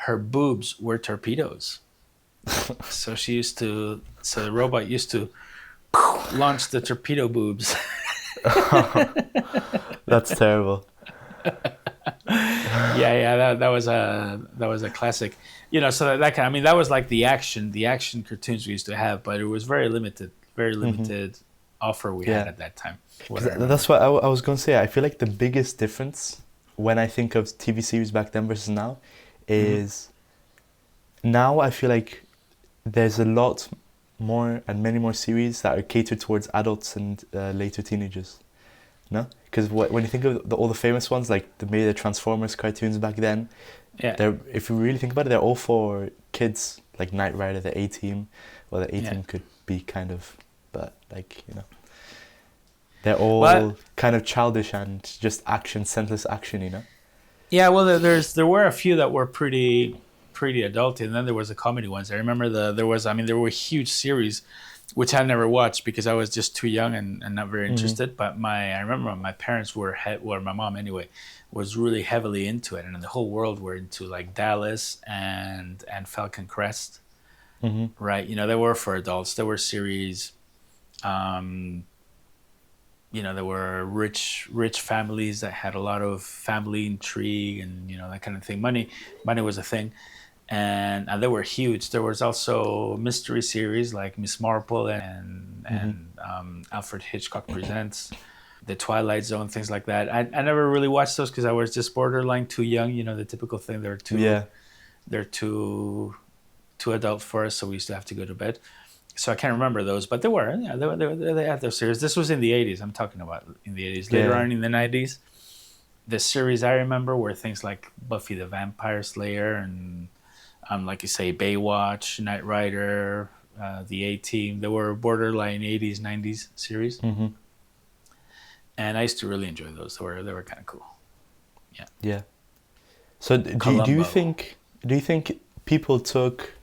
her boobs were torpedoes. So the robot used to launch the torpedo boobs. That's terrible. That was a classic. So that kind. I mean, that was like the action cartoons we used to have, but it was very limited offer we had Yeah. at that time. What 'Cause I remember. that's what I was going to say. I feel like the biggest difference when I think of TV series back then versus now Hmm. is now I feel like there's a lot more and many more series that are catered towards adults and later teenagers. No? Because when you think of all the famous ones, like maybe the Transformers cartoons back then, Yeah, if you really think about it, they're all for kids, like Knight Rider, the A-Team. Well, the yeah. A-Team could be kind of, but like, they're Well, all kind of childish and just action, senseless action. yeah. Well, there were a few that were pretty adult, and then there was the comedy ones. I remember there were huge series, which I never watched because I was just too young and not very Hmm. interested. But I remember my parents my mom anyway, was really heavily into it, and the whole world were into like Dallas and Falcon Crest, Hmm. right? They were for adults. There were series. Um, there were rich families that had a lot of family intrigue and that kind of thing. Money was a thing, and they were huge. There was also mystery series like Miss Marple Hmm. and Alfred Hitchcock Presents, The Twilight Zone, things like that. I never really watched those because I was just borderline too young. The typical thing. Yeah. They're too adult for us, so we used to have to go to bed. So I can't remember those, but they were. Yeah, they had those series. This was in the 80s. I'm talking about in the 80s. Later Yeah. on in the 90s, the series I remember were things like Buffy the Vampire Slayer and, like you say, Baywatch, Knight Rider, the A-Team. They were borderline 80s, 90s series, Hmm. and I used to really enjoy those. They were kind of cool. Yeah, Yeah. So Columbo. do you think people took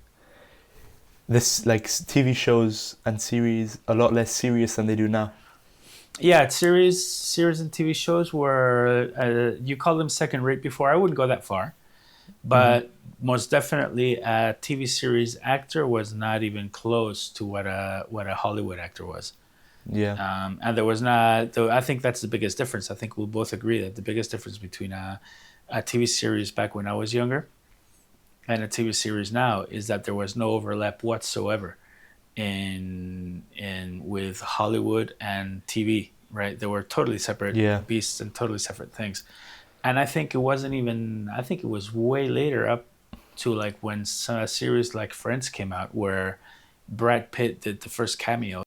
this like TV shows and series a lot less serious than they do now? Yeah, series and TV shows were you call them second rate before. I wouldn't go that far. Hmm. But most definitely, a TV series actor was not even close to what a Hollywood actor was. Yeah. And there was not. Though I think that's the biggest difference. I think we'll both agree that the biggest difference between a TV series back when I was younger and a TV series now is that there was no overlap whatsoever in with Hollywood and TV. Right, they were totally separate Yeah. beasts and totally separate things. And I think it wasn't even. I think it was way later, up to like when a series like Friends came out, where Brad Pitt did the first cameo.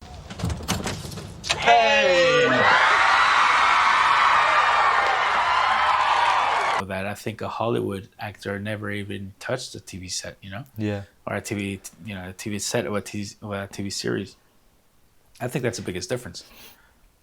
That I think a Hollywood actor never even touched a TV set, Yeah. or a TV set of a TV series. I think that's the biggest difference.